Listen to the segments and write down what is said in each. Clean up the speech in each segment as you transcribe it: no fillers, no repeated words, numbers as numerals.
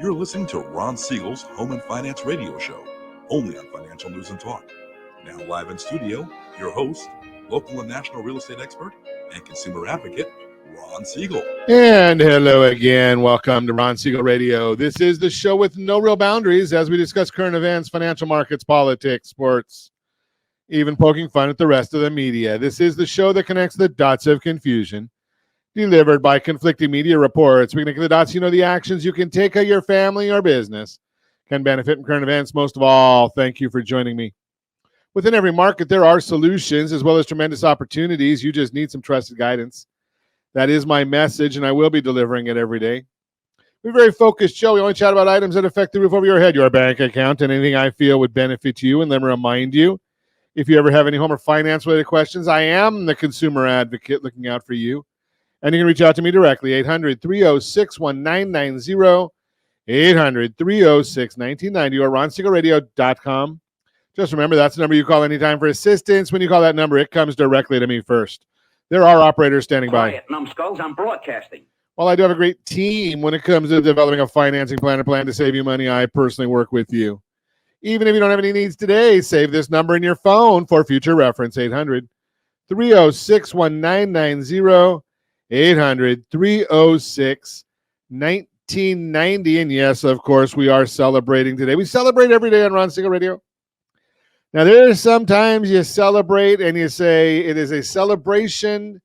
You're listening to Ron Siegel's Home and Finance Radio Show, only on Financial News and Talk. Now live in studio, your host, local and national real estate expert and consumer advocate, Ron Siegel. And hello again. Welcome to Ron Siegel Radio. This is the show with no real boundaries as we discuss current events, financial markets, politics, sports, even poking fun at the rest of the media. This is the show that connects the dots of confusion, delivered by conflicting media reports. We connect the dots, you know, the actions you can take of your family or business can benefit from current events. Most of all, thank you for joining me. Within every market, there are solutions as well as tremendous opportunities. You just need some trusted guidance. That is my message, and I will be delivering it every day. We're a very focused show. We only chat about items that affect the roof over your head, your bank account, and anything I feel would benefit you. And let me remind you, if you ever have any home or finance-related questions, I am the consumer advocate looking out for you. And you can reach out to me directly, 800-306-1990, 800-306-1990, or ronsiegelradio.com. Just remember, that's the number you call anytime for assistance. When you call that number, it comes directly to me first. There are operators standing by. Quiet, numbskulls, I'm broadcasting. While I do have a great team when it comes to developing a financing plan to save you money, I personally work with you. Even if you don't have any needs today, save this number in your phone for future reference, 800-306-1990, 800-306-1990. And yes, of course, we are celebrating today. We celebrate every day on Ron Siegel Radio. Now, there are sometimes you celebrate and you say it is a celebration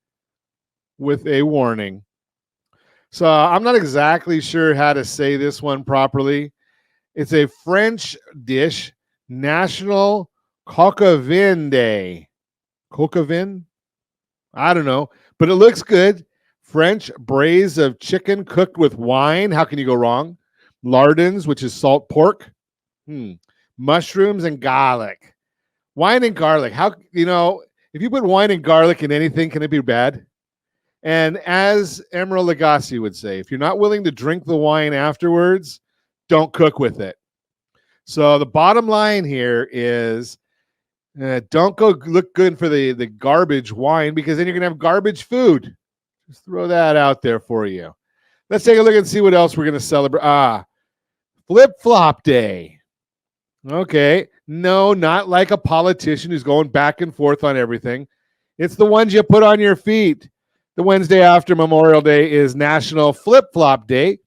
with a warning. So I'm not exactly sure how to say this one properly. It's a French dish, National Coq au Vin Day. Coq au Vin? I don't know, but it looks good. French braise of chicken cooked with wine. How can you go wrong? Lardons, which is salt pork. Mushrooms and garlic. Wine and garlic. How, you know, if you put wine and garlic in anything, can it be bad? And as Emeril Lagasse would say, if you're not willing to drink the wine afterwards, don't cook with it. So the bottom line here is don't go look good for the garbage wine, because then you're going to have garbage food. Just throw that out there for you. Let's take a look and see what else we're going to celebrate. Flip-flop day. Okay. No, not like a politician who's going back and forth on everything. It's the ones you put on your feet. The Wednesday after Memorial Day is National Flip-Flop Day.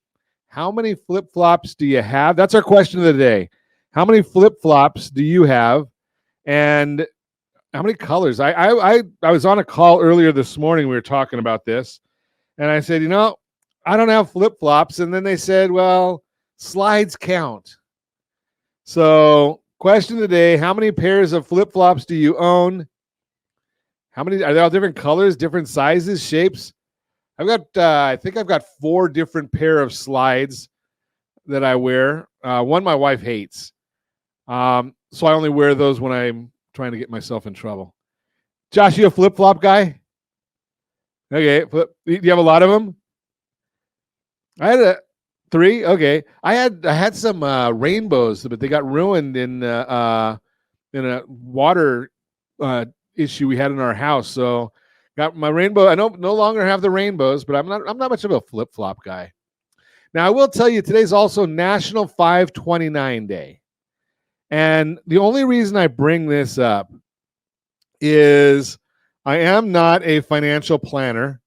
How many flip-flops do you have? That's our question of the day. How many flip-flops do you have? And how many colors? I was on a call earlier this morning. We were talking about this. And I said, you know, I don't have flip-flops. And then they said, well, slides count. So question of the day, how many pairs of flip-flops do you own? How many are they? All different colors, different sizes, shapes? I've got I think I've got 4 different pair of slides that I wear. One my wife hates. So I only wear those when I'm trying to get myself in trouble. Josh, you a flip-flop guy? Okay, do you have a lot of them? I had 3. Okay, I had some rainbows, but they got ruined in a water issue we had in our house. So got my rainbow. I no longer have the rainbows, but I'm not much of a flip-flop guy. Now I will tell you, today's also National 529 Day, and the only reason I bring this up is I am not a financial planner,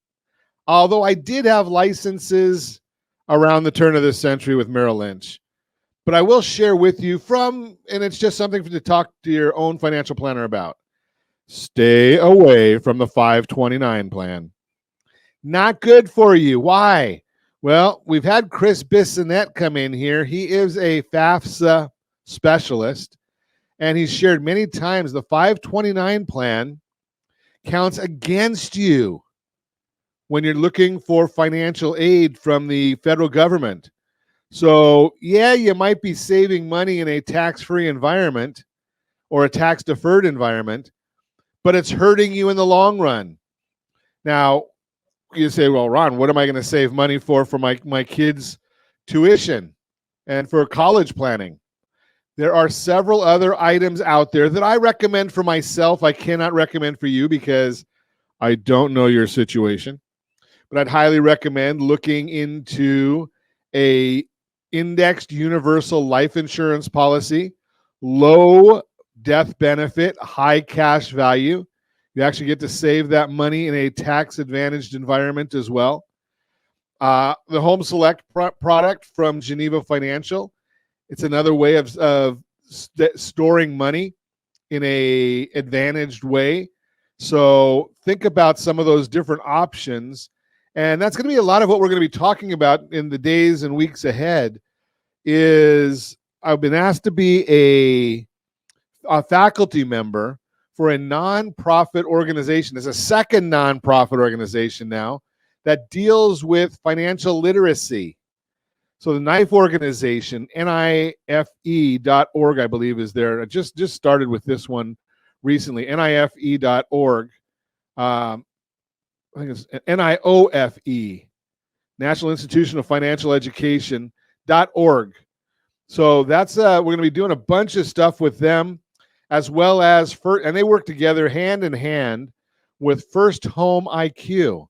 although I did have licenses around the turn of this century with Merrill Lynch. But I will share with you and it's just something to talk to your own financial planner about. Stay away from the 529 plan. Not good for you. Why? Well, we've had Chris Bissonette come in here. He is a FAFSA specialist, and he's shared many times the 529 plan counts against you when you're looking for financial aid from the federal government. So, yeah, you might be saving money in a tax-free environment or a tax-deferred environment, but it's hurting you in the long run. Now, you say, well, Ron, what am I going to save money for my kids' tuition and for college planning? There are several other items out there that I recommend for myself. I cannot recommend for you because I don't know your situation. But I'd highly recommend looking into a indexed universal life insurance policy, low death benefit, high cash value. You actually get to save that money in a tax-advantaged environment as well. The Home Select product from Geneva Financial. It's another way of storing money in a advantaged way. So think about some of those different options. And that's going to be a lot of what we're going to be talking about in the days and weeks ahead. Is I've been asked to be a faculty member for a nonprofit organization. There's a second nonprofit organization now that deals with financial literacy. So the KNIFE organization, NIFE.org, I believe, is there. I just started with this one recently, NIFE.org. I think it's NIOFE, National Institution of Financial Education.org. So that's we're going to be doing a bunch of stuff with them, as well as and they work together hand in hand with First Home IQ.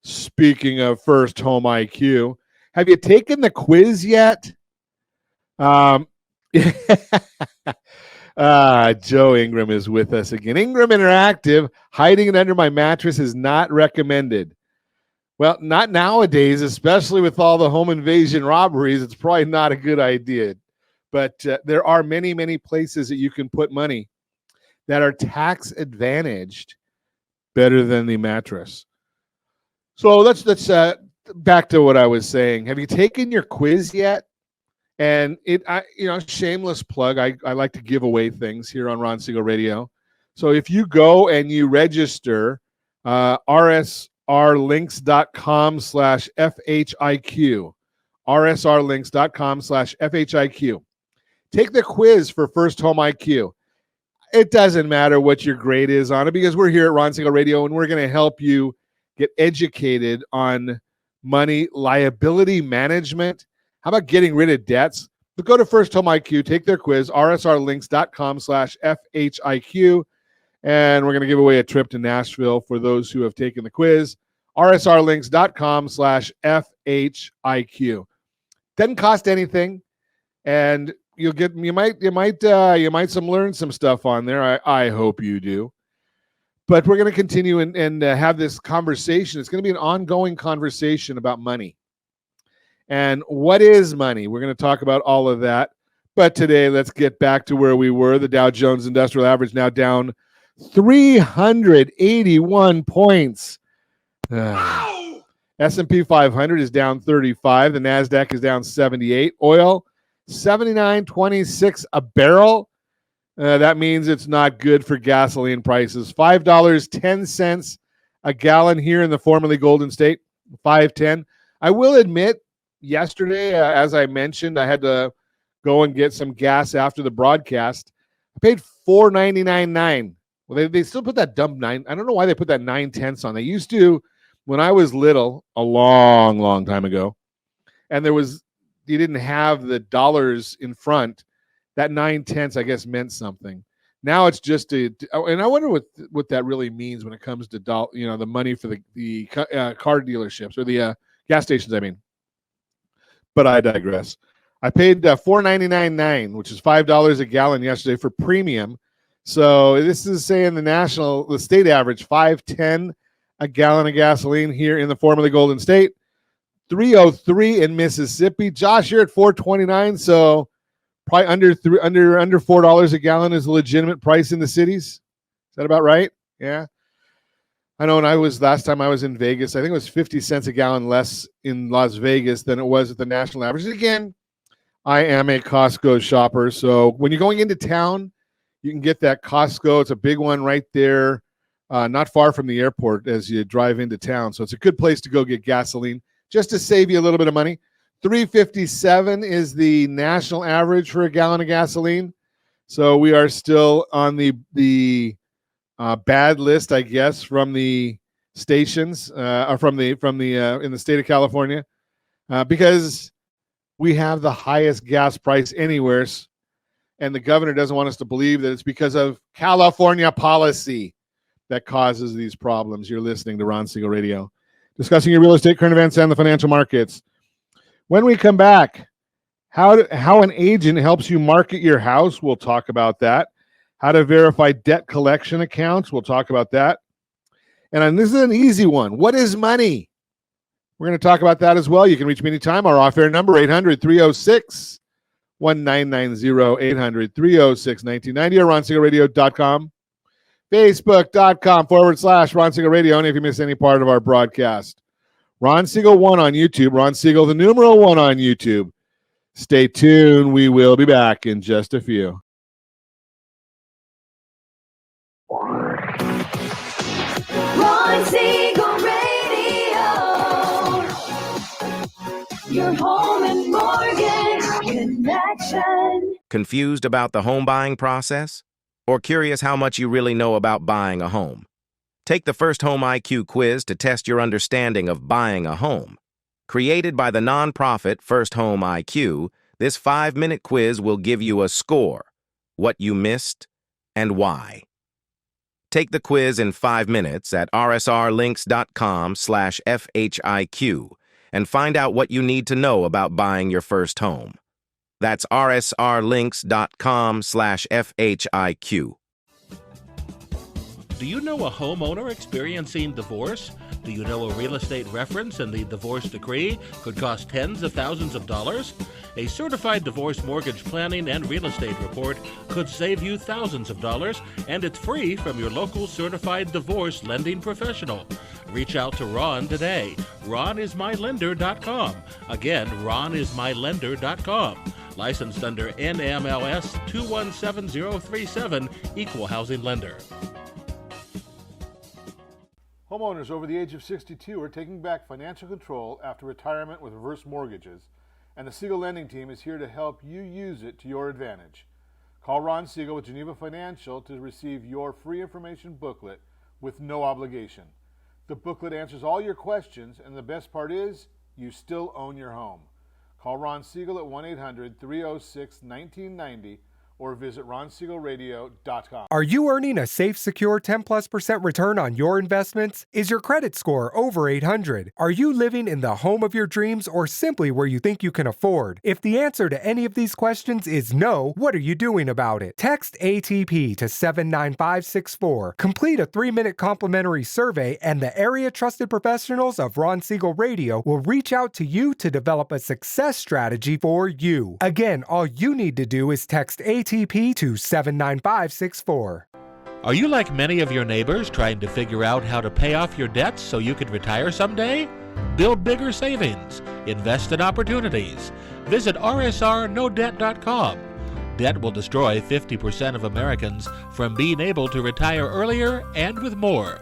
Speaking of First Home IQ, have you taken the quiz yet? Joe Ingram is with us again. Ingram Interactive, hiding it under my mattress is not recommended. Well, not nowadays, especially with all the home invasion robberies. It's probably not a good idea. But there are many, many places that you can put money that are tax advantaged better than the mattress. So let's back to what I was saying. Have you taken your quiz yet? And shameless plug. I like to give away things here on Ron Siegel Radio. So if you go and you register, rsrlinks.com/FHIQ, rsrlinks.com/FHIQ. Take the quiz for First Home IQ. It doesn't matter what your grade is on it, because we're here at Ron Siegel Radio and we're going to help you get educated on money liability management. How about getting rid of debts? But go to First Home IQ, take their quiz, rsrlinks.com/FHIQ, and we're going to give away a trip to Nashville for those who have taken the quiz, rsrlinks.com/FHIQ. Doesn't cost anything, and you might learn some stuff on there. I hope you do. But we're going to continue and have this conversation. It's going to be an ongoing conversation about money. And what is money? We're going to talk about all of that. But today, let's get back to where we were. The Dow Jones Industrial Average now down 381 points. S&P 500 is down 35. The NASDAQ is down 78. Oil, 79.26 a barrel. That means it's not good for gasoline prices. $5.10 a gallon here in the formerly Golden State, $5.10. I will admit, yesterday, as I mentioned, I had to go and get some gas after the broadcast. I paid $4.99.9. Well, they still put that dumb 9. I don't know why they put that 9/10 on. They used to, when I was little, a long, long time ago, and you didn't have the dollars in front. That 9/10, I guess, meant something. Now it's just and I wonder what that really means when it comes to the money for the car dealerships or the gas stations. I mean, but I digress. I paid $4.99.9, which is $5 a gallon yesterday for premium. So this is saying the state average $5.10 a gallon of gasoline here in the formerly Golden State. $3.03 in Mississippi. Josh, you're at $4.29, so probably under $4 a gallon is a legitimate price in the cities. Is that about right? Yeah. I know last time I was in Vegas, I think it was 50 cents a gallon less in Las Vegas than it was at the national average. Again, I am a Costco shopper, so when you're going into town, you can get that Costco. It's a big one right there, not far from the airport as you drive into town. So it's a good place to go get gasoline just to save you a little bit of money. $3.57 is the national average for a gallon of gasoline. So we are still on the bad list, I guess, from the stations or from the in the state of California, because we have the highest gas price anywhere, and the governor doesn't want us to believe that it's because of California policy that causes these problems. You're listening to Ron Siegel Radio, discussing your real estate, current events, and the financial markets. When we come back, How an agent helps you market your house. We'll talk about that. How to verify debt collection accounts. We'll talk about that. And this is an easy one. What is money? We're going to talk about that as well. You can reach me anytime. Our off-air number, 800-306-1990, 800-306-1990, or RonSiegelRadio.com, Facebook.com/Ron Siegel Radio. And if you miss any part of our broadcast, Ron Siegel 1 on YouTube, Ron Siegel, the numeral 1 on YouTube. Stay tuned. We will be back in just a few. Ron Siegel Radio, your home and mortgage connection. Confused about the home buying process? Or curious how much you really know about buying a home? Take the First Home IQ quiz to test your understanding of buying a home. Created by the nonprofit First Home IQ, this 5-minute quiz will give you a score, what you missed, and why. Take the quiz in 5 minutes at rsrlinks.com/FHIQ and find out what you need to know about buying your first home. That's rsrlinks.com/FHIQ. Do you know a homeowner experiencing divorce? Do you know a real estate reference and the divorce decree could cost tens of thousands of dollars? A certified divorce mortgage planning and real estate report could save you thousands of dollars, and it's free from your local certified divorce lending professional. Reach out to Ron today. RonIsMyLender.com. Again, RonIsMyLender.com. Licensed under NMLS 217037, Equal Housing Lender. Homeowners over the age of 62 are taking back financial control after retirement with reverse mortgages, and the Siegel Lending Team is here to help you use it to your advantage. Call Ron Siegel with Geneva Financial to receive your free information booklet with no obligation. The booklet answers all your questions, and the best part is, you still own your home. Call Ron Siegel at 1-800-306-1990 or visit RonSiegelRadio.com. Are you earning a safe, secure 10+% return on your investments? Is your credit score over 800? Are you living in the home of your dreams or simply where you think you can afford? If the answer to any of these questions is no, what are you doing about it? Text ATP to 79564. Complete a 3-minute complimentary survey, and the area trusted professionals of Ron Siegel Radio will reach out to you to develop a success strategy for you. Again, all you need to do is text ATP to 79564. Are you like many of your neighbors trying to figure out how to pay off your debts so you could retire someday? Build bigger savings. Invest in opportunities. Visit rsrnodebt.com. Debt will destroy 50% of Americans from being able to retire earlier and with more.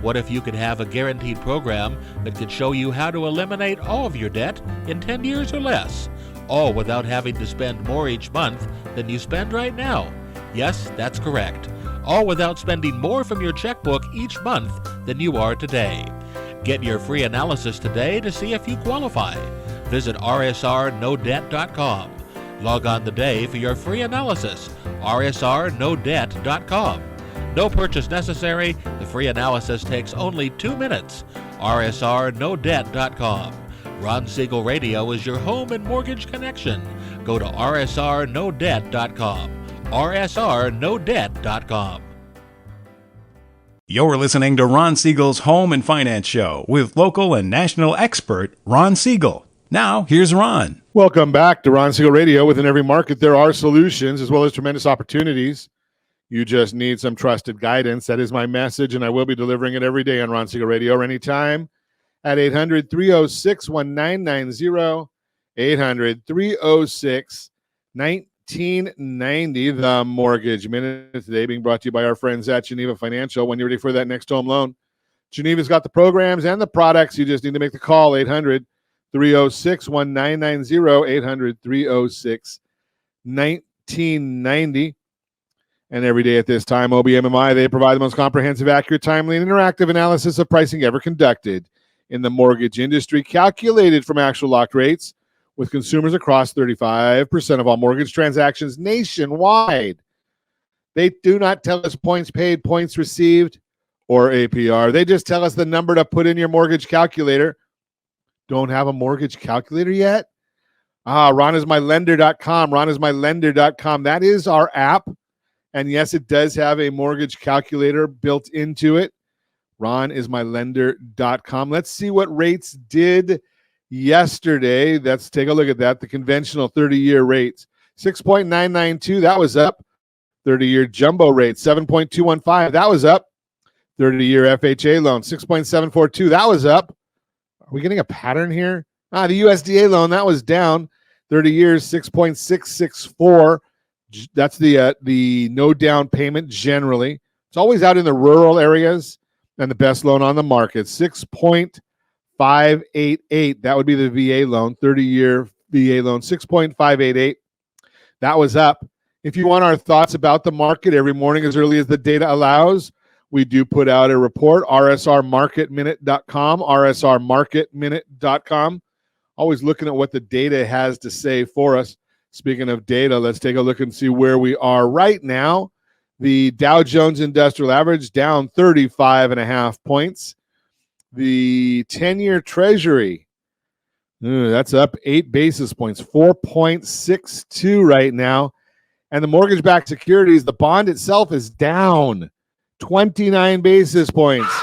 What if you could have a guaranteed program that could show you how to eliminate all of your debt in 10 years or less? All without having to spend more each month than you spend right now. Yes, that's correct. All without spending more from your checkbook each month than you are today. Get your free analysis today to see if you qualify. Visit rsrnodebt.com. Log on today for your free analysis. rsrnodebt.com. No purchase necessary. The free analysis takes only 2 minutes. rsrnodebt.com. Ron Siegel Radio is your home and mortgage connection. Go to rsrnodebt.com. rsrnodebt.com. You're listening to Ron Siegel's Home and Finance Show with local and national expert Ron Siegel. Now, here's Ron. Welcome back to Ron Siegel Radio. Within every market, there are solutions as well as tremendous opportunities. You just need some trusted guidance. That is my message, and I will be delivering it every day on Ron Siegel Radio or anytime at 800-306-1990, 800-306-1990. The Mortgage Minute today being brought to you by our friends at Geneva Financial. When you're ready for that next home loan, Geneva's got the programs and the products. You just need to make the call, 800-306-1990, 800-306-1990. And every day at this time, OBMMI, they provide the most comprehensive, accurate, timely, and interactive analysis of pricing ever conducted in the mortgage industry, calculated from actual locked rates with consumers across 35% of all mortgage transactions nationwide. They do not tell us points paid, points received, or APR. They just tell us the number to put in your mortgage calculator. Don't have a mortgage calculator yet? RonIsMyLender.com. RonIsMyLender.com. That is our app. And yes, it does have a mortgage calculator built into it. RonIsMyLender.com. Let's see what rates did yesterday. Let's take a look at that. The conventional 30-year rates, 6.992. That was up. 30-year jumbo rate, 7.215. That was up. 30-year FHA loan, 6.742. That was up. Are we getting a pattern here? The USDA loan, that was down. 30 years, 6.664. That's the no down payment generally. It's always out in the rural areas, and the best loan on the market, 6.588. That would be the VA loan, 30-year VA loan, 6.588. That was up. If you want our thoughts about the market every morning as early as the data allows, we do put out a report, rsrmarketminute.com, rsrmarketminute.com. Always looking at what the data has to say for us. Speaking of data, let's take a look and see where we are right now. The Dow Jones Industrial Average down 35.5 points. The 10-year Treasury, that's up 8 basis points, 4.62 right now. And the mortgage-backed securities, the bond itself is down 29 basis points.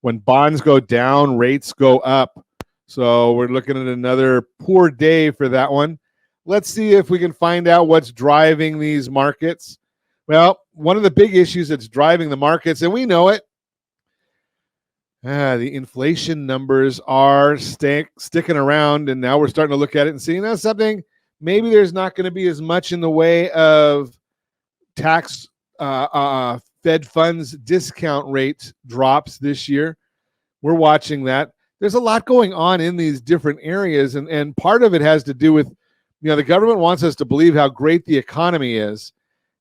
When bonds go down, rates go up. So we're looking at another poor day for that one. Let's see if we can find out what's driving these markets. Well, one of the big issues that's driving the markets, and we know it, the inflation numbers are sticking around, and now we're starting to look at it and see, something, maybe there's not going to be as much in the way of tax Fed funds discount rate drops this year. We're watching that. There's a lot going on in these different areas, and part of it has to do with, the government wants us to believe how great the economy is,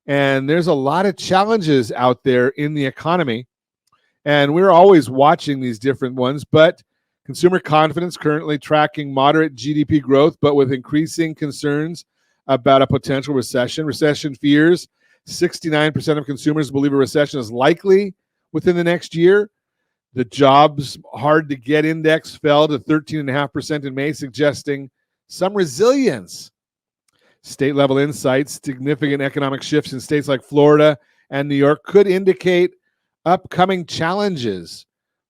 and there's a lot of challenges out there in the economy, and we're always watching these different ones, but consumer confidence currently tracking moderate GDP growth, but with increasing concerns about a potential recession. Recession fears, 69% of consumers believe a recession is likely within the next year. The jobs hard to get index fell to 13.5% in May, suggesting some resilience. State level insights, significant economic shifts in states like Florida and New York could indicate upcoming challenges.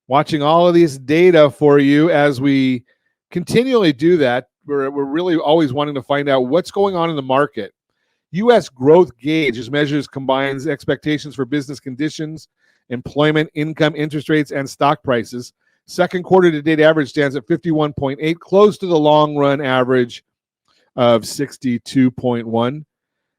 Watching all of these data for you as we continually do that. We're really always wanting to find out what's going on in the market. U.S. growth gauge measures combines expectations for business conditions, employment, income, interest rates, and stock prices. Second quarter to date average stands at 51.8, close to the long run average of 62.1.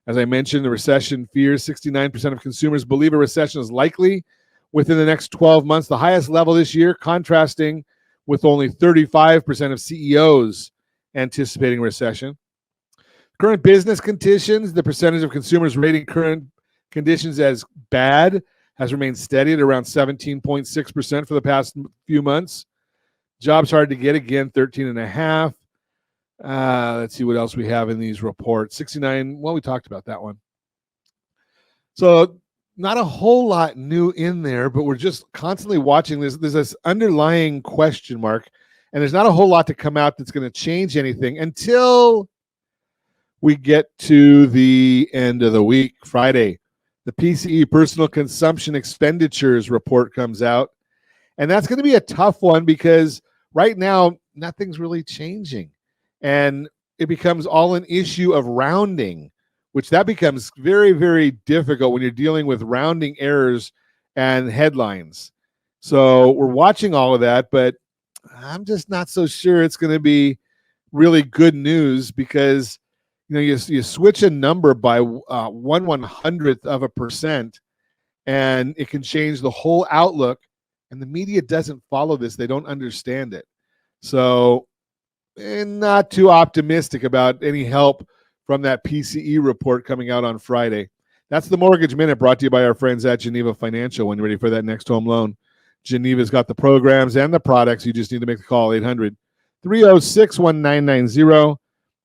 As I mentioned, the recession fears, 69% of consumers believe a recession is likely within the next 12 months, the highest level this year, contrasting with only 35% of CEOs anticipating recession. Current business conditions, the percentage of consumers rating current conditions as bad has remained steady at around 17.6% for the past few months. Jobs hard to get, again, 13.5. Let's see what else we have in these reports. 69, well, we talked about that one. So not a whole lot new in there, but we're just constantly watching this. There's this underlying question mark, and there's not a whole lot to come out that's going to change anything until we get to the end of the week, Friday. The PCE, Personal Consumption Expenditures report, comes out, and that's going to be a tough one because right now nothing's really changing, and it becomes all an issue of rounding, which that becomes very, very difficult when you're dealing with rounding errors and headlines. So we're watching all of that, but I'm just not so sure it's going to be really good news because you switch a number by 1/100th of a percent, and it can change the whole outlook. And the media doesn't follow this; they don't understand it. So, not too optimistic about any help from that PCE report coming out on Friday. That's the Mortgage Minute, brought to you by our friends at Geneva Financial. When you're ready for that next home loan, Geneva's got the programs and the products. You just need to make the call, 800-306-1990,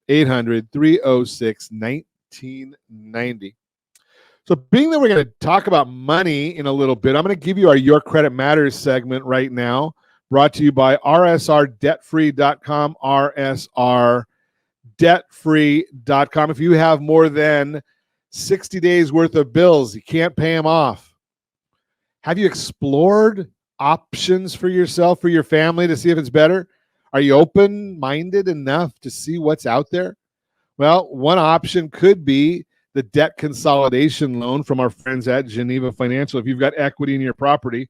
800-306-1990. So being that we're going to talk about money in a little bit, I'm going to give you our Your Credit Matters segment right now, brought to you by rsrdebtfree.com, rsrdebtfree.com. debtfree.com. If you have more than 60 days worth of bills, you can't pay them off. Have you explored options for yourself, for your family, to see if it's better? Are you open-minded enough to see what's out there? Well, one option could be the debt consolidation loan from our friends at Geneva Financial. If you've got equity in your property,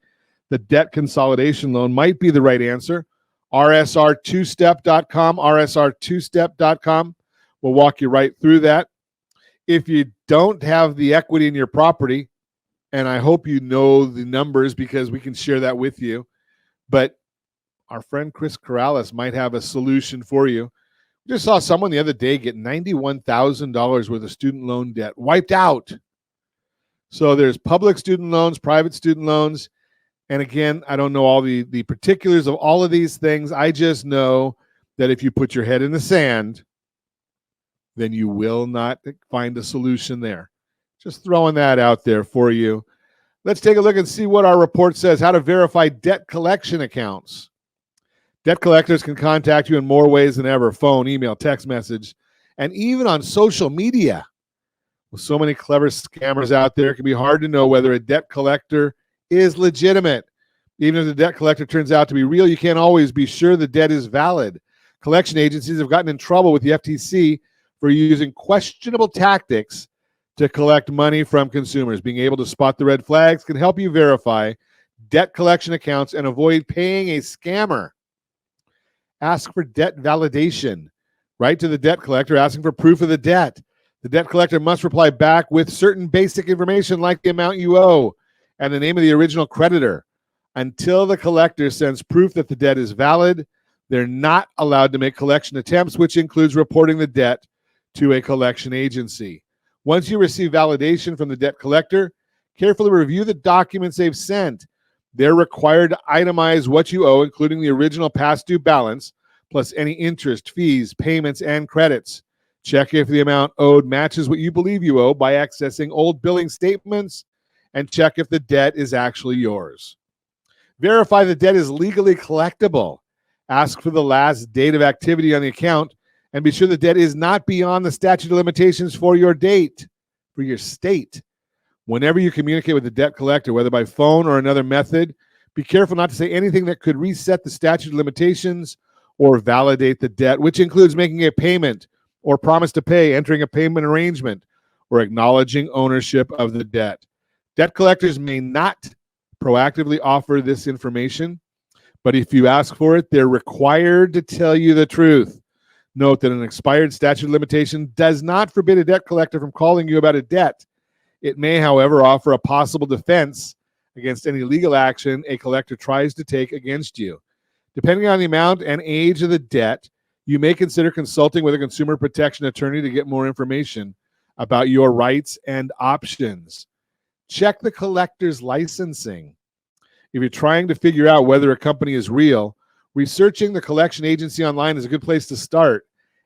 the debt consolidation loan might be the right answer. RSR2step.com, RSR2step.com will walk you right through that. If you don't have the equity in your property, and I hope you know the numbers because we can share that with you, but our friend Chris Corrales might have a solution for you. We just saw someone the other day get $91,000 worth of student loan debt wiped out. So there's public student loans, private student loans. And again, I don't know all the particulars of all of these things. I just know that if you put your head in the sand, then you will not find a solution there. Just throwing that out there for you. Let's take a look and see what our report says, how to verify debt collection accounts. Debt collectors can contact you in more ways than ever: phone, email, text message, and even on social media. With so many clever scammers out there, it can be hard to know whether a debt collector is legitimate. Even if the debt collector turns out to be real, you can't always be sure the debt is valid. Collection agencies have gotten in trouble with the FTC for using questionable tactics to collect money from consumers. Being able to spot the red flags can help you verify debt collection accounts and avoid paying a scammer. Ask for debt validation. Write to the debt collector asking for proof of the debt. The debt collector must reply back with certain basic information like the amount you owe and the name of the original creditor. Until the collector sends proof that the debt is valid, they're not allowed to make collection attempts, which includes reporting the debt to a collection agency. Once you receive validation from the debt collector, carefully review the documents they've sent. They're required to itemize what you owe, including the original past due balance, plus any interest, fees, payments, and credits. Check if the amount owed matches what you believe you owe by accessing old billing statements, and check if the debt is actually yours. Verify the debt is legally collectible. Ask for the last date of activity on the account, and be sure the debt is not beyond the statute of limitations for your state. Whenever you communicate with the debt collector, whether by phone or another method, be careful not to say anything that could reset the statute of limitations or validate the debt, which includes making a payment or promise to pay, entering a payment arrangement, or acknowledging ownership of the debt. Debt collectors may not proactively offer this information, but if you ask for it, they're required to tell you the truth. Note that an expired statute of limitation does not forbid a debt collector from calling you about a debt. It may, however, offer a possible defense against any legal action a collector tries to take against you. Depending on the amount and age of the debt, you may consider consulting with a consumer protection attorney to get more information about your rights and options. Check the collector's licensing. If you're trying to figure out whether a company is real, researching the collection agency online is a good place to start.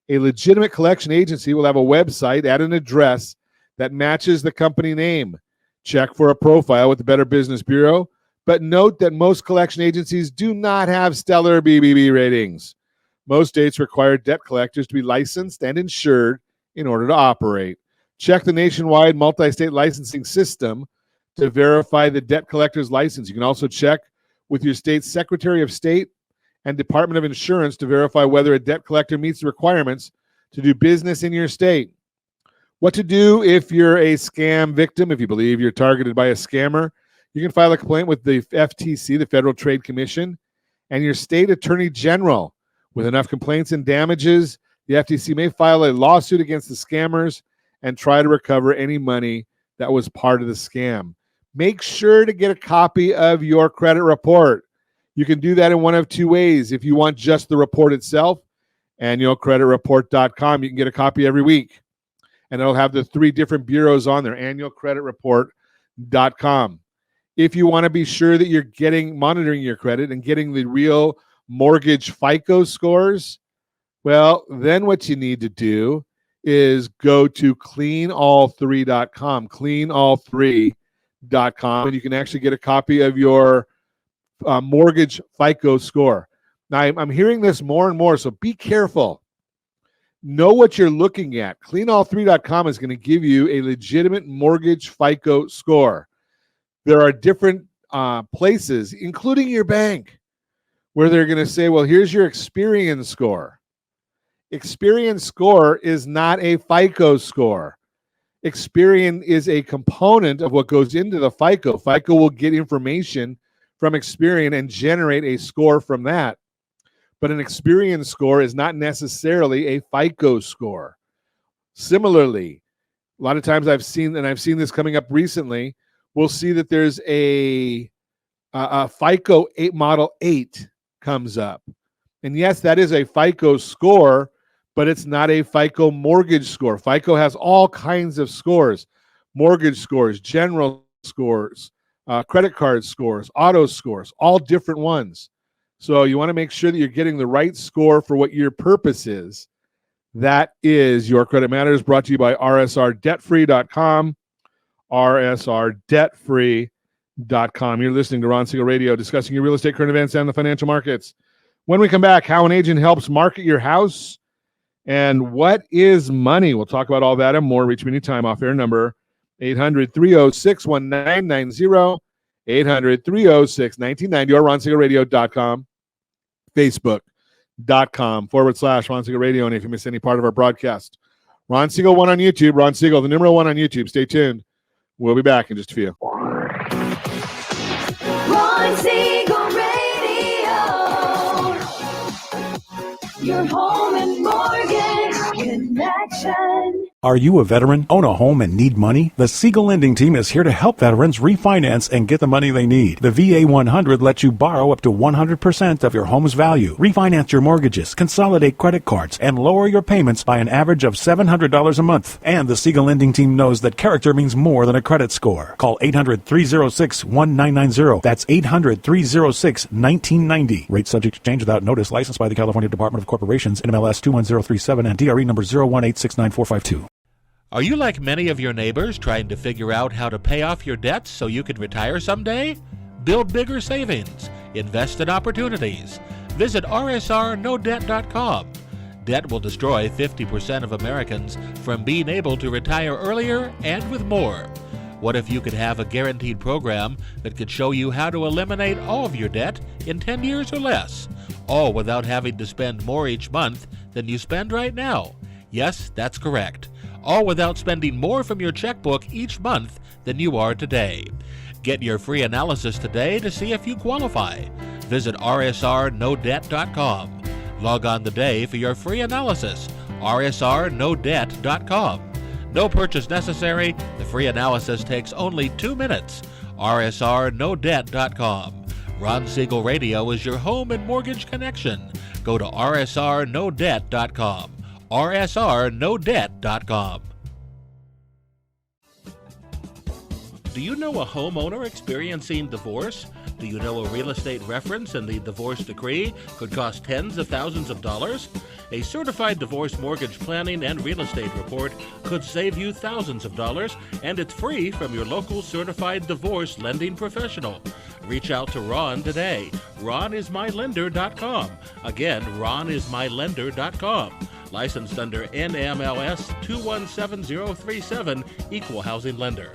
A legitimate collection agency will have a website at an address that matches the company name. Check for a profile with the Better Business Bureau, but note that most collection agencies do not have stellar BBB ratings. Most states require debt collectors to be licensed and insured in order to operate. Check the nationwide multi-state licensing system to verify the debt collector's license. You can also check with your state's Secretary of State and Department of Insurance to verify whether a debt collector meets the requirements to do business in your state. What to do if you're a scam victim, if you believe you're targeted by a scammer. You can file a complaint with the FTC, the Federal Trade Commission, and your state attorney general. With enough complaints and damages, the FTC may file a lawsuit against the scammers and try to recover any money that was part of the scam. Make sure to get a copy of your credit report. You can do that in one of two ways. If you want just the report itself, annualcreditreport.com, you can get a copy every week. And it'll have the 3 different bureaus on there, annualcreditreport.com. If you want to be sure that you're monitoring your credit and getting the real mortgage FICO scores, well, then what you need to do is go to cleanall3.com, cleanall3.com, and you can actually get a copy of your mortgage FICO score. Now, I'm hearing this more and more, so be careful. know what you're looking at. Cleanall3.com is going to give you a legitimate mortgage FICO score. There are different places, including your bank, where they're going to say, well, here's your Experian score. Experian score is not a FICO score. Experian is a component of what goes into the FICO. FICO will get information from Experian and generate a score from that. But an Experian score is not necessarily a FICO score. Similarly, a lot of times I've seen this coming up recently, we'll see that there's a FICO 8 Model 8 comes up. And yes, that is a FICO score, but it's not a FICO mortgage score. FICO has all kinds of scores: mortgage scores, general scores, credit card scores, auto scores, all different ones. So you want to make sure that you're getting the right score for what your purpose is. That is Your Credit Matters, brought to you by rsrdebtfree.com, rsrdebtfree.com. You're listening to Ron Siegel Radio, discussing your real estate, current events, and the financial markets. When we come back, how an agent helps market your house and what is money. We'll talk about all that and more. Reach me anytime. Off-air number 800-306-1990, 800-306-1990, or RonSiegelRadio.com, Facebook.com/Ron Siegel Radio. And if you miss any part of our broadcast, Ron Siegel 1 on YouTube, Ron Siegel, the number 1 on YouTube. Stay tuned. We'll be back in just a few. Ron Siegel Radio, your home and mortgage connection. Are you a veteran, own a home, and need money? The Siegel Lending Team is here to help veterans refinance and get the money they need. The VA 100 lets you borrow up to 100% of your home's value, refinance your mortgages, consolidate credit cards, and lower your payments by an average of $700 a month. And the Siegel Lending Team knows that character means more than a credit score. Call 800-306-1990. That's 800-306-1990. Rate subject to change without notice. Licensed by the California Department of Corporations, NMLS 21037, and DRE number 018694552. Are you like many of your neighbors trying to figure out how to pay off your debts so you can retire someday? Build bigger savings. Invest in opportunities. Visit rsrnodebt.com. Debt will destroy 50% of Americans from being able to retire earlier and with more. What if you could have a guaranteed program that could show you how to eliminate all of your debt in 10 years or less, all without having to spend more each month than you spend right now? Yes, that's correct. All without spending more from your checkbook each month than you are today. Get your free analysis today to see if you qualify. Visit rsrnodebt.com. Log on today for your free analysis, rsrnodebt.com. No purchase necessary. The free analysis takes only 2 minutes. rsrnodebt.com. Ron Siegel Radio is your home and mortgage connection. Go to rsrnodebt.com. rsrnodebt.com. Do you know a homeowner experiencing divorce? Do you know a real estate reference in the divorce decree could cost tens of thousands of dollars? A certified divorce mortgage planning and real estate report could save you thousands of dollars, and it's free from your local certified divorce lending professional. Reach out to Ron today. RonIsMyLender.com. Again, RonIsMyLender.com. Licensed under NMLS 217037, Equal Housing Lender.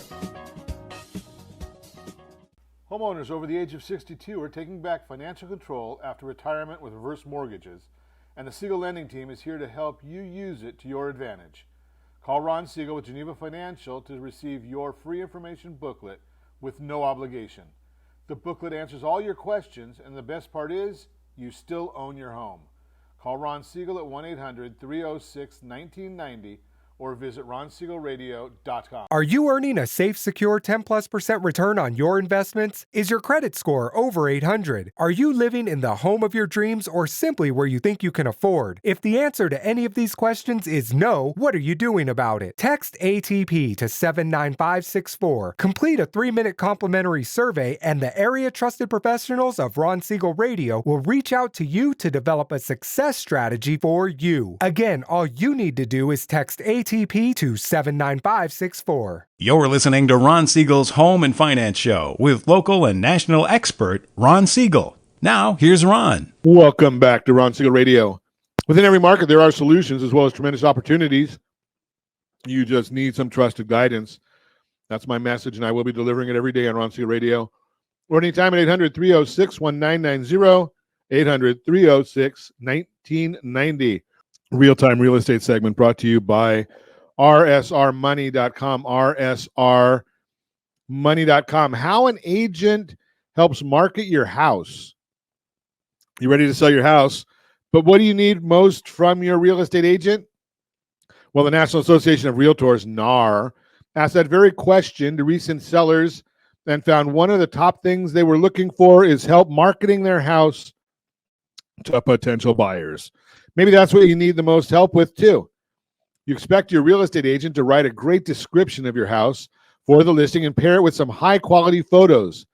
Homeowners over the age of 62 are taking back financial control after retirement with reverse mortgages, and the Siegel Lending Team is here to help you use it to your advantage. Call Ron Siegel with Geneva Financial to receive your free information booklet with no obligation. The booklet answers all your questions, and the best part is, you still own your home. Call Ron Siegel at 1-800-306-1990 or visit RonSiegelRadio.com. Are you earning a safe, secure 10+% return on your investments? Is your credit score over 800? Are you living in the home of your dreams or simply where you think you can afford? If the answer to any of these questions is no, what are you doing about it? Text ATP to 79564. Complete a 3-minute complimentary survey, and the area trusted professionals of Ron Siegel Radio will reach out to you to develop a success strategy for you. Again, all you need to do is text ATP to 79564. You're listening to Ron Siegel's Home and Finance Show with local and national expert Ron Siegel. Now, here's Ron. Welcome back to Ron Siegel Radio. Within every market, there are solutions as well as tremendous opportunities. You just need some trusted guidance. That's my message, and I will be delivering it every day on Ron Siegel Radio. Or anytime at 800-306-1990, 800-306-1990. Real-time real estate segment brought to you by rsrmoney.com, rsrmoney.com. How an agent helps market your house. You ready to sell your house, but what do you need most from your real estate agent? Well, the National Association of Realtors, NAR, asked that very question to recent sellers and found one of the top things they were looking for is help marketing their house to potential buyers. Maybe that's what you need the most help with too. You expect your real estate agent to write a great description of your house for the listing and pair it with some high quality photos.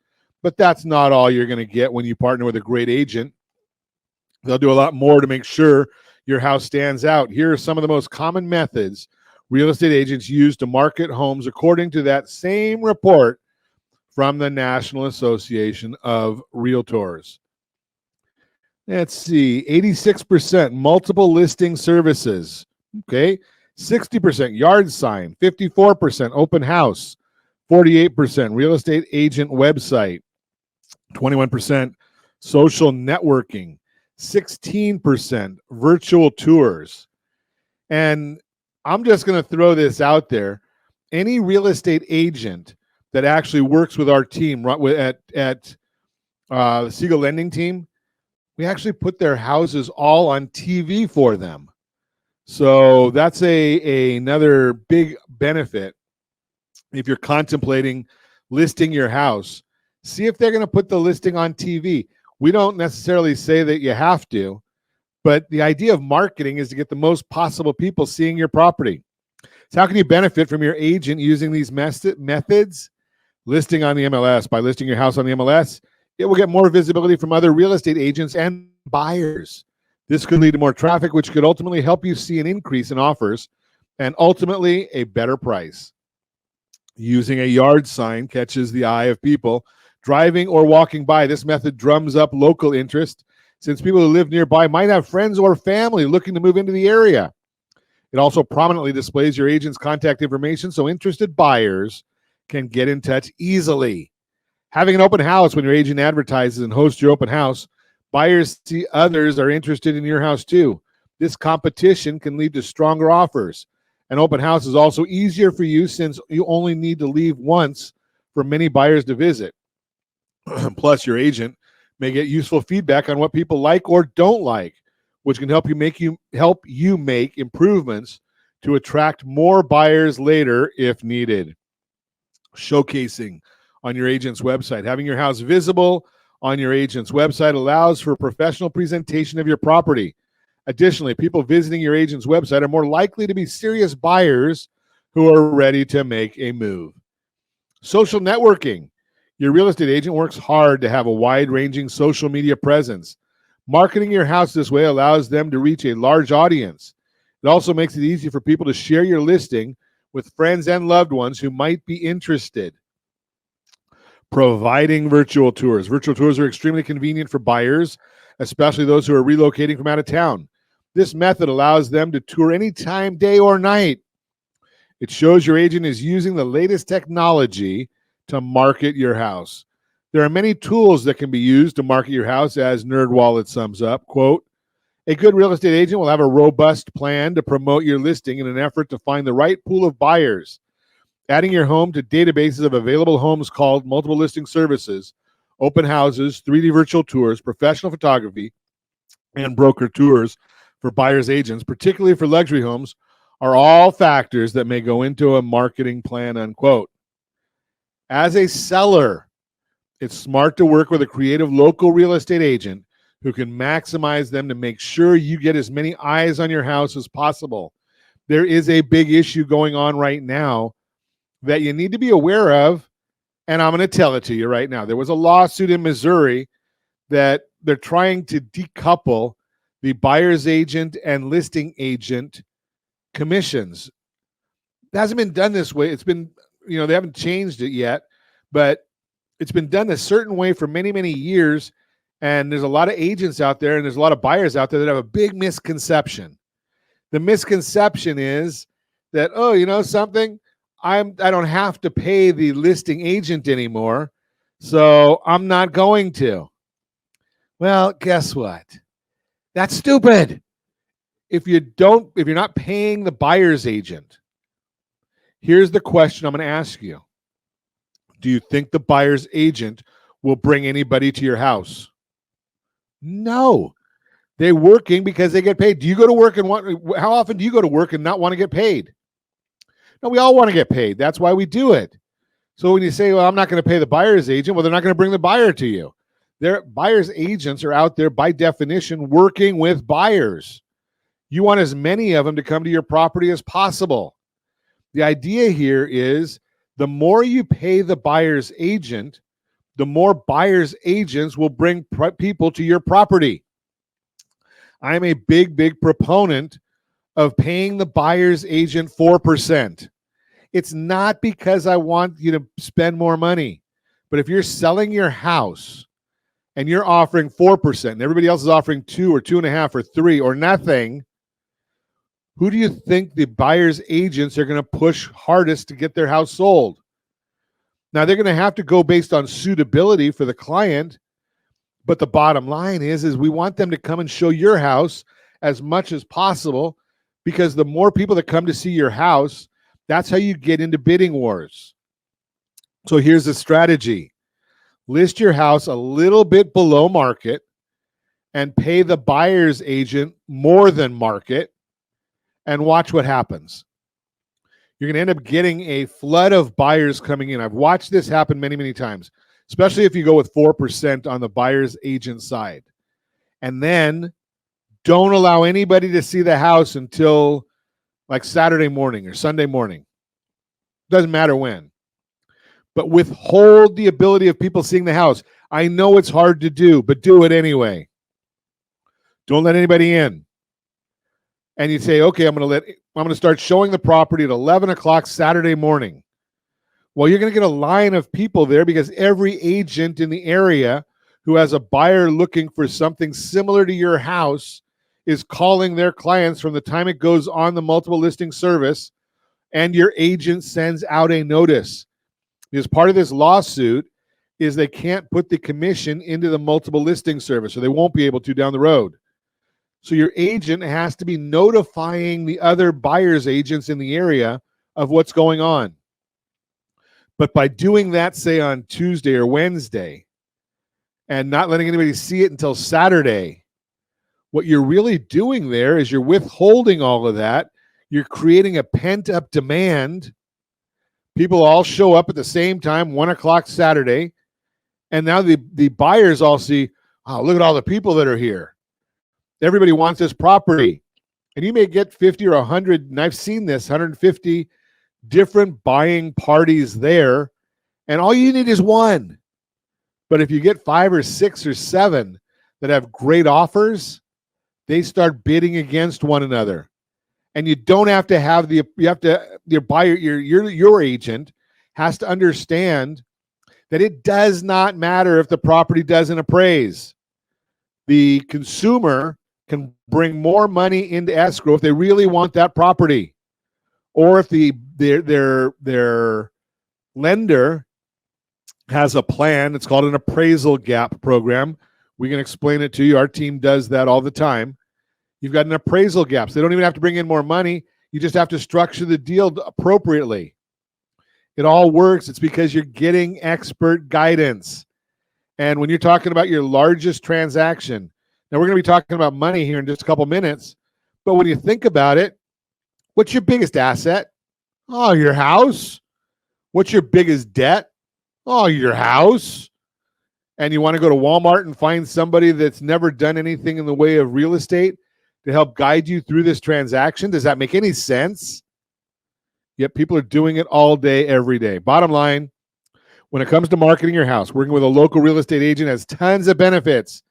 But that's not all you're going to get when you partner with a great agent. They'll do a lot more to make sure your house stands out. Here are some of the most common methods real estate agents use to market homes according to that same report from the National Association of Realtors. Let's see, 86% multiple listing services. Okay, 60% yard sign, 54% open house, 48% real estate agent website, 21% social networking, 16% virtual tours. And I'm just going to throw this out there. Any real estate agent that actually works with our team at the Siegel Lending Team, we actually put their houses all on TV for them. So that's another big benefit. If you're contemplating listing your house, see if they're going to put the listing on TV. We don't necessarily say that you have to, but the idea of marketing is to get the most possible people seeing your property. So how can you benefit from your agent using these methods? Listing on the MLS. By listing your house on the MLS, it will get more visibility from other real estate agents and buyers. This could lead to more traffic, which could ultimately help you see an increase in offers and ultimately a better price. Using a yard sign catches the eye of people driving or walking by. This method drums up local interest since people who live nearby might have friends or family looking to move into the area. It also prominently displays your agent's contact information so interested buyers can get in touch easily. Having an open house when your agent advertises and hosts your open house, buyers see others are interested in your house too. This competition can lead to stronger offers. An open house is also easier for you since you only need to leave once for many buyers to visit. Plus, your agent may get useful feedback on what people like or don't like, which can help you make improvements to attract more buyers later if needed. Showcasing on your agent's website. Having your house visible on your agent's website allows for professional presentation of your property. Additionally, people visiting your agent's website are more likely to be serious buyers who are ready to make a move. Social networking. Your real estate agent works hard to have a wide-ranging social media presence. Marketing your house this way allows them to reach a large audience. It also makes it easy for people to share your listing with friends and loved ones who might be interested. Providing virtual tours. Virtual tours are extremely convenient for buyers, especially those who are relocating from out of town. This method allows them to tour anytime, day or night. It shows your agent is using the latest technology to market your house. There are many tools that can be used to market your house, as NerdWallet sums up. Quote, a good real estate agent will have a robust plan to promote your listing in an effort to find the right pool of buyers. Adding your home to databases of available homes called multiple listing services, open houses, 3D virtual tours, professional photography, and broker tours for buyers agents, particularly for luxury homes, are all factors that may go into a marketing plan, unquote. As a seller, it's smart to work with a creative local real estate agent who can maximize them to make sure you get as many eyes on your house as possible. There is a big issue going on right now that you need to be aware of, and I'm going to tell it to you right now. There was a lawsuit in Missouri that they're trying to decouple the buyer's agent and listing agent commissions. It hasn't been done this way. It's been, they haven't changed it yet, but it's been done a certain way for many, many years, And there's a lot of agents out there and there's a lot of buyers out there that have a big misconception. The misconception is that, oh, you know something? I don't have to pay the listing agent anymore, so I'm not going to. Well, guess what? That's stupid. If you're not paying the buyer's agent, here's the question I'm going to ask you. Do you think the buyer's agent will bring anybody to your house? No. They're working because they get paid. Do you go to work and how often do you go to work and not want to get paid? No, we all want to get paid. That's why we do it. So when you say, well, I'm not going to pay the buyer's agent, well, they're not going to bring the buyer to you. Their buyer's agents are out there by definition working with buyers. You want as many of them to come to your property as possible. The idea here is the more you pay the buyer's agent, the more buyer's agents will bring people to your property. I'm a big proponent of paying the buyer's agent 4%. It's not because I want you to spend more money, but if you're selling your house and you're offering 4% and everybody else is offering 2 or 2.5 or 3 or nothing, who do you think the buyer's agents are going to push hardest to get their house sold? Now, they're going to have to go based on suitability for the client, but the bottom line is we want them to come and show your house as much as possible, because the more people that come to see your house, that's how you get into bidding wars. So here's the strategy. List your house a little bit below market and pay the buyer's agent more than market and watch what happens. You're going to end up getting a flood of buyers coming in. I've watched this happen many times, especially if you go with 4% on the buyer's agent side. And then don't allow anybody to see the house until like Saturday morning or Sunday morning. Doesn't matter when. But withhold the ability of people seeing the house. I know it's hard to do, but do it anyway. Don't let anybody in. And you say, okay, I'm going to start showing the property at 11 o'clock Saturday morning. Well, you're going to get a line of people there because every agent in the area who has a buyer looking for something similar to your house is calling their clients from the time it goes on the multiple listing service, and your agent sends out a notice. Because part of this lawsuit is they can't put the commission into the multiple listing service, or they won't be able to down the road. So your agent has to be notifying the other buyer's agents in the area of what's going on. But by doing that, say on Tuesday or Wednesday, and not letting anybody see it until Saturday, what you're really doing there is you're withholding all of that. You're creating a pent-up demand. People all show up at the same time, 1 o'clock Saturday, and now the buyers all see, oh, look at all the people that are here. Everybody wants this property. And you may get 50 or 100, and I've seen this, 150 different buying parties there, and all you need is one. But if you get 5 or 6 or 7 that have great offers, they start bidding against one another. And you don't have to have your buyer, your agent has to understand that it does not matter if the property doesn't appraise. The consumer can bring more money into escrow if they really want that property, or if their lender has a plan. It's called an appraisal gap program. We can explain it to you. Our team does that all the time. You've got an appraisal gap. So they don't even have to bring in more money. You just have to structure the deal appropriately. It all works. It's because you're getting expert guidance. And when you're talking about your largest transaction, now we're going to be talking about money here in just a couple minutes, but when you think about it, what's your biggest asset? Oh, your house. What's your biggest debt? Oh, your house. And you want to go to Walmart and find somebody that's never done anything in the way of real estate to help guide you through this transaction? Does that make any sense? Yet people are doing it all day, every day. Bottom line, when it comes to marketing your house, working with a local real estate agent has tons of benefits.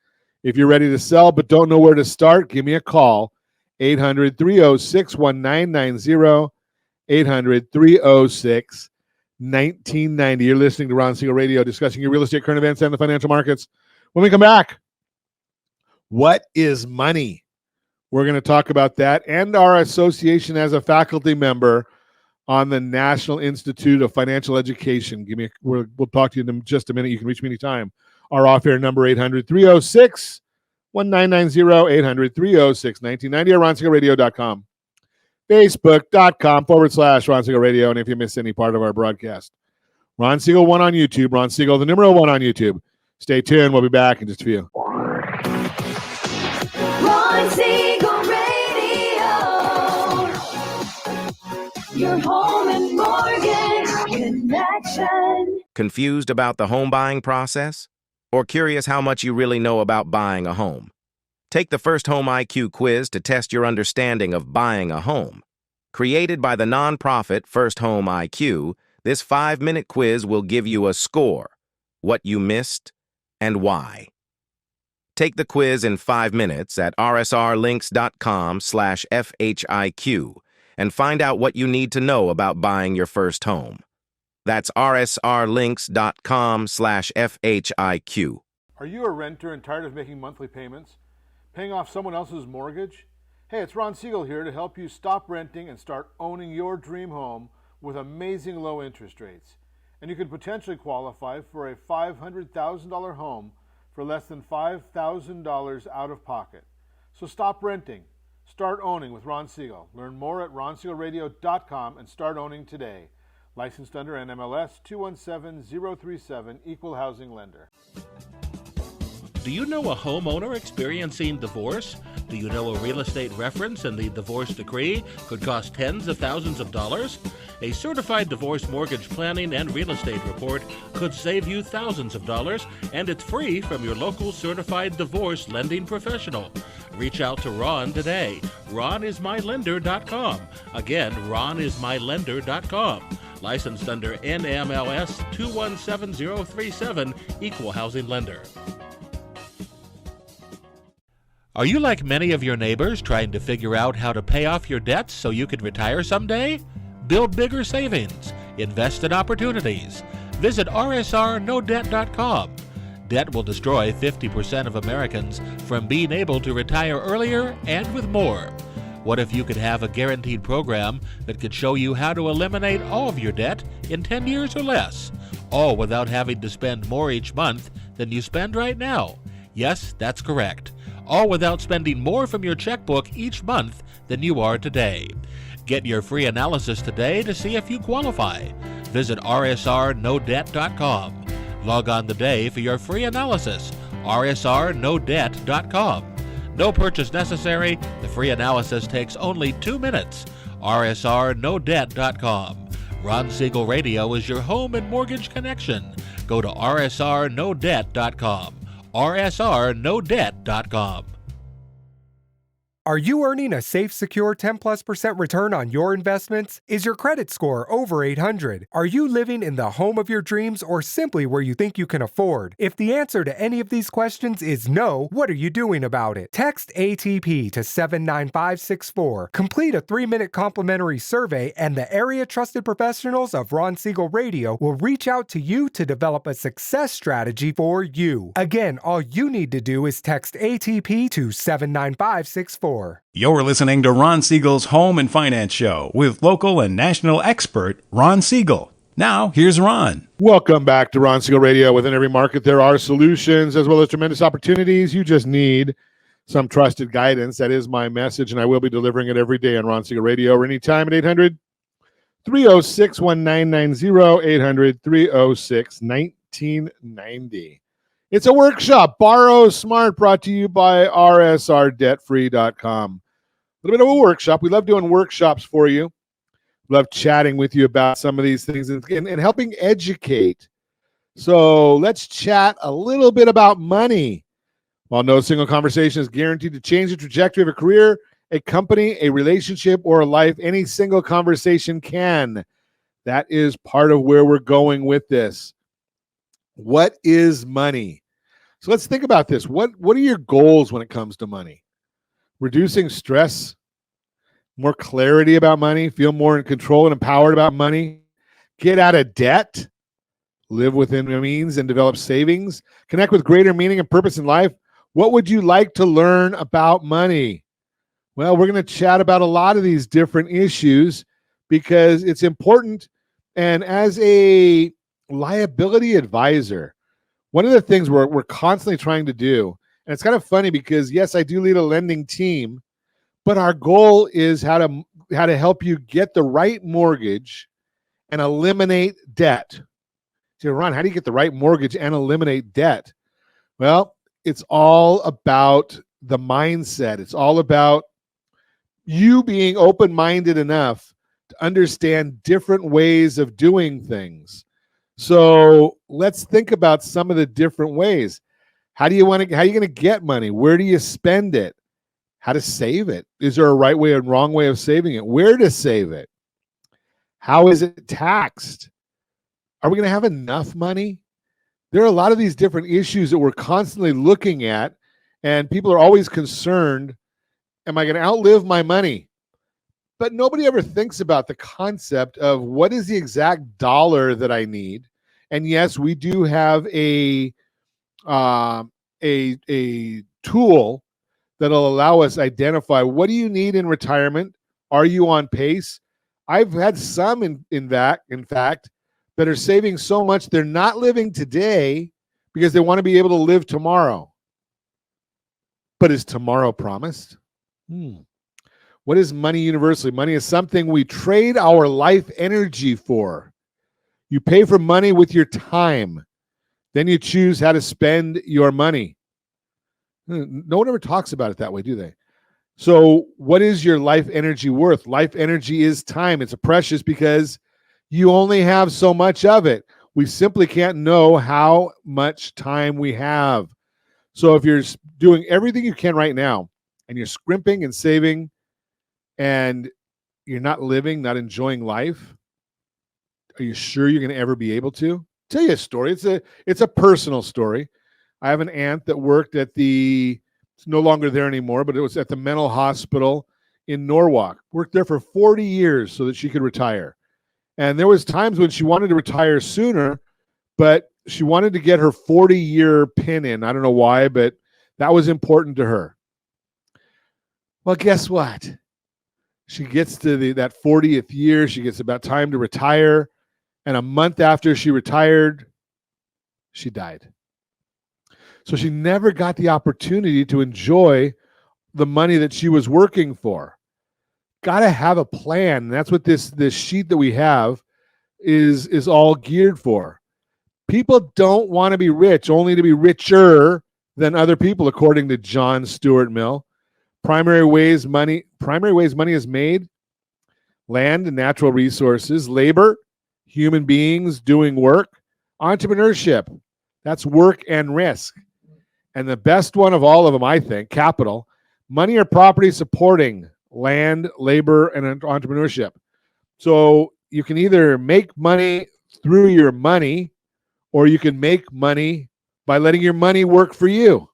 If you're ready to sell but don't know where to start, give me a call. 800-306-1990, 800-306-1990. You're listening to Ron Siegel Radio, discussing your real estate, current events, and the financial markets. When we come back, What is money? We're going to talk about that and our association as a faculty member on the National Institute of Financial Education. We'll talk to you in just a minute. You can reach me anytime. Our off-air number, 800-306-1990, 800-306-1990, or RonSiegelRadio.com. Facebook.com/Ron Siegel Radio. And if you miss any part of our broadcast, Ron Siegel 1 on YouTube, Ron Siegel, the number 1 on YouTube. Stay tuned. We'll be back in just a few. Ron Siegel Radio. Your home and mortgage connection. Confused about the home buying process? Or curious how much you really know about buying a home? Take the First Home IQ quiz to test your understanding of buying a home. Created by the nonprofit First Home IQ, this 5-minute quiz will give you a score, what you missed, and why. Take the quiz in 5 minutes at rsrlinks.com/FHIQ and find out what you need to know about buying your first home. That's rsrlinks.com/FHIQ. Are you a renter and tired of making monthly payments? Paying off someone else's mortgage? Hey, it's Ron Siegel here to help you stop renting and start owning your dream home with amazing low interest rates. And you could potentially qualify for a $500,000 home for less than $5,000 out of pocket. So stop renting. Start owning with Ron Siegel. Learn more at RonSiegelRadio.com and start owning today. Licensed under NMLS 217037, Equal Housing Lender. Do you know a homeowner experiencing divorce? Do you know a real estate reference and the divorce decree could cost tens of thousands of dollars? A certified divorce mortgage planning and real estate report could save you thousands of dollars, and it's free from your local certified divorce lending professional. Reach out to Ron today. RonIsMyLender.com. Again, RonIsMyLender.com. Licensed under NMLS 217037, Equal Housing Lender. Are you like many of your neighbors trying to figure out how to pay off your debts so you can retire someday? Build bigger savings. Invest in opportunities. Visit rsrnodebt.com. Debt will destroy 50% of Americans from being able to retire earlier and with more. What if you could have a guaranteed program that could show you how to eliminate all of your debt in 10 years or less, all without having to spend more each month than you spend right now? Yes, that's correct. All without spending more from your checkbook each month than you are today. Get your free analysis today to see if you qualify. Visit rsrnodebt.com. Log on today for your free analysis. rsrnodebt.com. No purchase necessary. The free analysis takes only 2 minutes. rsrnodebt.com. Ron Siegel Radio is your home and mortgage connection. Go to rsrnodebt.com. rsrnodebt.com. Are you earning a safe, secure 10+% return on your investments? Is your credit score over 800? Are you living in the home of your dreams or simply where you think you can afford? If the answer to any of these questions is no, what are you doing about it? Text ATP to 79564. Complete a 3-minute complimentary survey and the area trusted professionals of Ron Siegel Radio will reach out to you to develop a success strategy for you. Again, all you need to do is text ATP to 79564. You're listening to Ron Siegel's Home and Finance Show with local and national expert Ron Siegel. Now, here's Ron. Welcome back to Ron Siegel Radio. Within every market, there are solutions as well as tremendous opportunities. You just need some trusted guidance. That is my message, and I will be delivering it every day on Ron Siegel Radio or anytime at 800-306-1990, 800-306-1990. It's a workshop, Borrow Smart, brought to you by rsrdebtfree.com. A little bit of a workshop. We love doing workshops for you. Love chatting with you about some of these things and helping educate. So let's chat a little bit about money. While no single conversation is guaranteed to change the trajectory of a career, a company, a relationship, or a life, any single conversation can. That is part of where we're going with this. What is money? So let's think about this. What are your goals when it comes to money? Reducing stress, more clarity about money, feel more in control and empowered about money, get out of debt, live within your means and develop savings, connect with greater meaning and purpose in life. What would you like to learn about money? Well, we're going to chat about a lot of these different issues because it's important. And as a liability advisor, one of the things we're constantly trying to do, and it's kind of funny because, yes, I do lead a lending team, but our goal is how to help you get the right mortgage and eliminate debt. So, Ron, how do you get the right mortgage and eliminate debt? Well, it's all about the mindset. It's all about you being open-minded enough to understand different ways of doing things. So let's think about some of the different ways. How are you going to get money? Where do you spend it? How to save it? Is there a right way and wrong way of saving it? Where to save it? How is it taxed? Are we going to have enough money? There are a lot of these different issues that we're constantly looking at, and people are always concerned, am I going to outlive my money? But nobody ever thinks about the concept of what is the exact dollar that I need. And yes, we do have a tool that'll allow us to identify what do you need in retirement? Are you on pace? I've had some in fact, that are saving so much they're not living today because they want to be able to live tomorrow. But is tomorrow promised? What is money universally? Money is something we trade our life energy for. You pay for money with your time. Then you choose how to spend your money. No one ever talks about it that way, do they? So what is your life energy worth? Life energy is time. It's precious because you only have so much of it. We simply can't know how much time we have. So if you're doing everything you can right now and you're scrimping and saving and you're not living, not enjoying life, are you sure you're going to ever be able to? Tell you a story. It's a personal story. I have an aunt that worked at it's no longer there anymore, but it was at the mental hospital in Norwalk. Worked there for 40 years so that she could retire. And there was times when she wanted to retire sooner, but she wanted to get her 40-year pin in. I don't know why, but that was important to her. Well, guess what? She gets to that 40th year. She gets about time to retire. And a month after she retired, she died. So she never got the opportunity to enjoy the money that she was working for. Got to have a plan. And that's what this sheet that we have is all geared for. People don't want to be rich, only to be richer than other people, according to John Stuart Mill. Primary ways money is made: land and natural resources, labor, human beings doing work, entrepreneurship. That's work and risk. And the best one of all of them, I think, capital, money or property supporting land, labor, and entrepreneurship. So you can either make money through your money, or you can make money by letting your money work for you.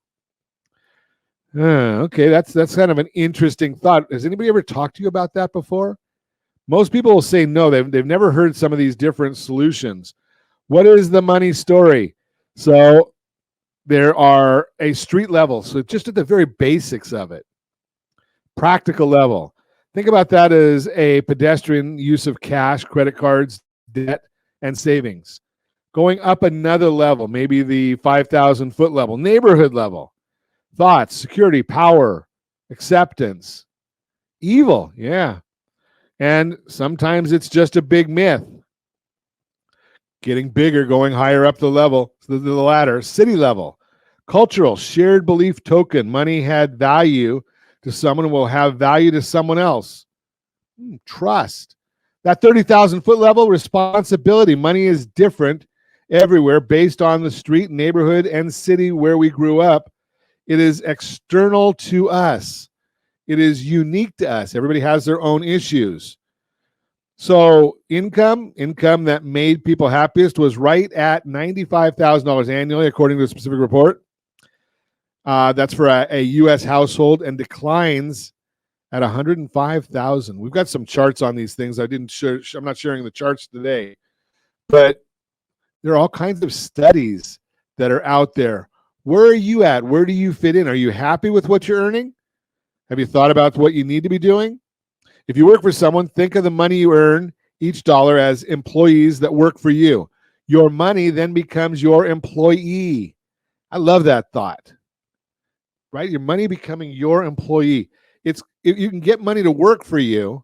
Okay, that's kind of an interesting thought. Has anybody ever talked to you about that before? Most people will say no. They've never heard some of these different solutions. What is the money story? So there are a street level, so just at the very basics of it. Practical level. Think about that as a pedestrian use of cash, credit cards, debt, and savings. Going up another level, maybe the 5,000-foot level, neighborhood level. Thoughts, security, power, acceptance, evil, yeah. And sometimes it's just a big myth. Getting bigger, going higher up the ladder. City level, cultural, shared belief token. Money had value to someone will have value to someone else. Trust. That 30,000-foot level, responsibility. Money is different everywhere based on the street, neighborhood, and city where we grew up. It is external to us. It is unique to us. Everybody has their own issues. So income that made people happiest was right at $95,000 annually, according to a specific report. That's for a U.S. household, and declines at $105,000. We've got some charts on these things. I'm not sharing the charts today, but there are all kinds of studies that are out there. Where are you at? Where do you fit in? Are you happy with what you're earning? Have you thought about what you need to be doing? If you work for someone, think of the money you earn each dollar as employees that work for you. Your money then becomes your employee. I love that thought. Right? Your money becoming your employee. You can get money to work for you.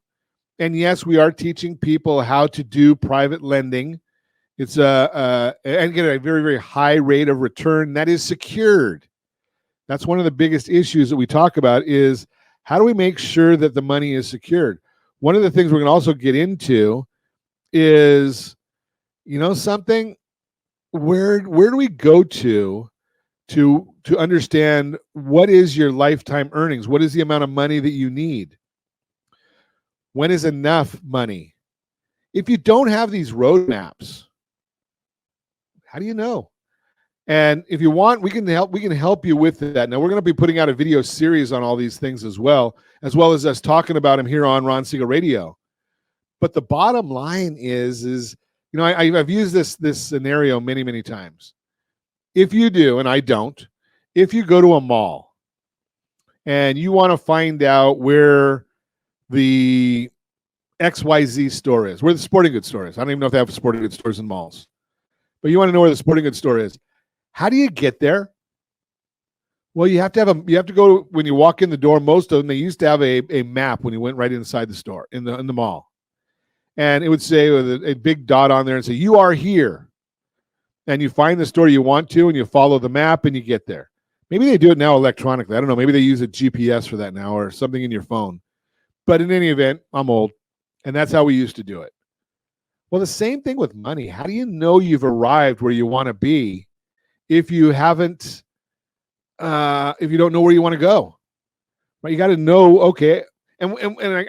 And yes, we are teaching people how to do private lending. It's and get a very, very high rate of return that is secured. That's one of the biggest issues that we talk about is how do we make sure that the money is secured? One of the things we're going to also get into is, something, where do we go to understand what is your lifetime earnings? What is the amount of money that you need? When is enough money? If you don't have these roadmaps, how do you know? And if you want, we can help you with that. Now, we're going to be putting out a video series on all these things as well as us talking about them here on Ron Siegel Radio. But the bottom line is I've used this scenario many, many times. If you do, and I don't, if you go to a mall and you want to find out where the XYZ store is, where the sporting goods store is. I don't even know if they have sporting goods stores in malls. But you want to know where the sporting goods store is. How do you get there? Well, you have to go when you walk in the door. Most of them, they used to have a map when you went right inside the store in the mall. And it would say with a big dot on there and say, you are here. And you find the store you want to, and you follow the map, and you get there. Maybe they do it now electronically. I don't know. Maybe they use a GPS for that now or something in your phone. But in any event, I'm old, and that's how we used to do it. Well, the same thing with money. How do you know you've arrived where you want to be if you haven't, if you don't know where you want to go? Right? You got to know, okay. And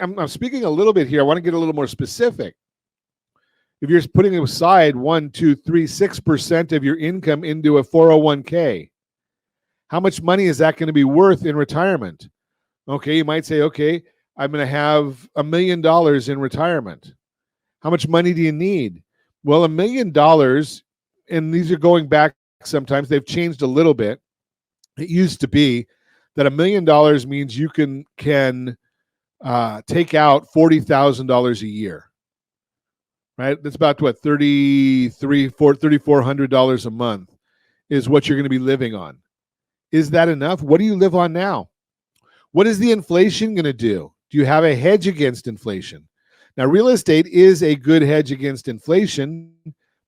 I'm speaking a little bit here. I want to get a little more specific. If you're putting aside 1, 2, 3, 6% of your income into a 401k, how much money is that going to be worth in retirement? Okay, you might say, okay, I'm going to have $1 million in retirement. How much money do you need? Well, $1 million, and these are going back sometimes, they've changed a little bit. It used to be that $1 million means you can take out $40,000 a year. Right? That's about what, $3,400 a month is what you're going to be living on. Is that enough? What do you live on now? What is the inflation going to do? Do you have a hedge against inflation? Now, real estate is a good hedge against inflation,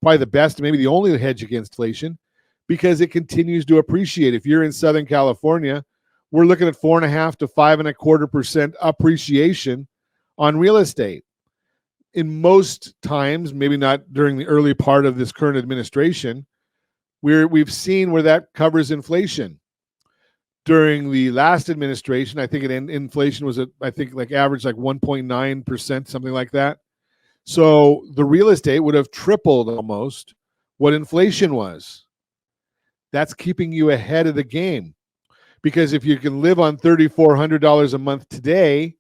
probably the best, maybe the only hedge against inflation, because it continues to appreciate. If you're in Southern California, we're looking at 4.5% to 5.25% appreciation on real estate. In most times, maybe not during the early part of this current administration, we've seen where that covers inflation. During the last administration, I think inflation was average like 1.9%, something like that. So the real estate would have tripled almost what inflation was. That's keeping you ahead of the game. Because if you can live on $3,400 a month today,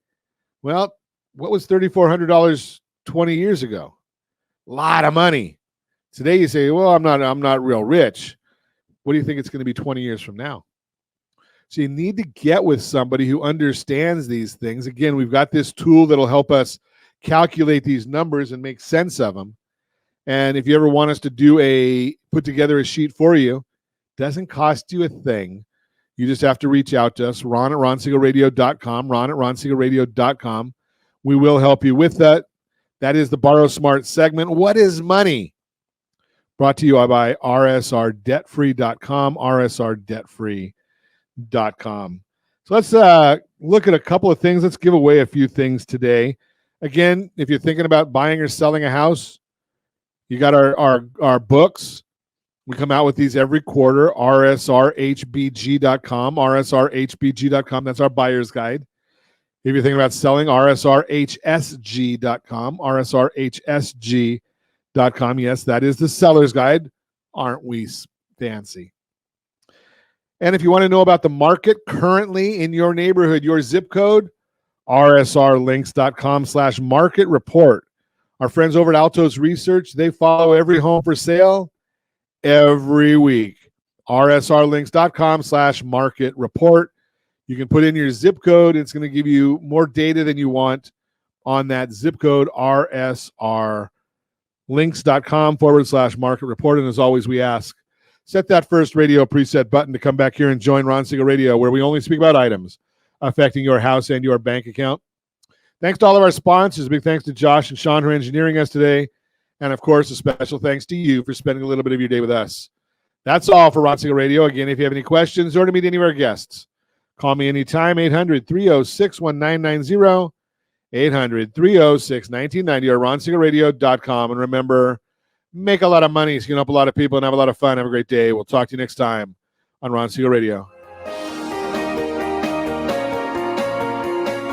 well, what was $3,400 20 years ago? A lot of money. Today you say, well, I'm not real rich. What do you think it's going to be 20 years from now? So you need to get with somebody who understands these things. Again, we've got this tool that'll help us calculate these numbers and make sense of them. And if you ever want us to put together a sheet for you, doesn't cost you a thing. You just have to reach out to us, Ron at RonSiegelRadio.com, Ron at RonSiegelRadio.com. We will help you with that. That is the Borrow Smart segment. What is money? Brought to you by RSRDebtFree.com, RSRDebtFree.com. So let's look at a couple of things. Let's give away a few things today. Again, if you're thinking about buying or selling a house, you got our books. We come out with these every quarter, RSRHBG.com, RSRHBG.com. That's our buyer's guide. If you're thinking about selling, RSRHSG.com, RSRHSG.com. Yes, that is the seller's guide. Aren't we fancy? And if you want to know about the market currently in your neighborhood, your zip code, rsrlinks.com/market report. Our friends over at Altos Research, they follow every home for sale every week. rsrlinks.com/market report. You can put in your zip code. It's going to give you more data than you want on that zip code, rsrlinks.com/market report. And as always, we ask, set that first radio preset button to come back here and join Ron Siegel Radio, where we only speak about items affecting your house and your bank account. Thanks to all of our sponsors. Big thanks to Josh and Sean for engineering us today. And of course, a special thanks to you for spending a little bit of your day with us. That's all for Ron Siegel Radio. Again, if you have any questions or to meet any of our guests, call me anytime, 800-306-1990, 800-306-1990, or ronsiegelradio.com. And remember, make a lot of money so you can help a lot of people and have a lot of fun. Have a great day. We'll talk to you next time on Ron Siegel Radio.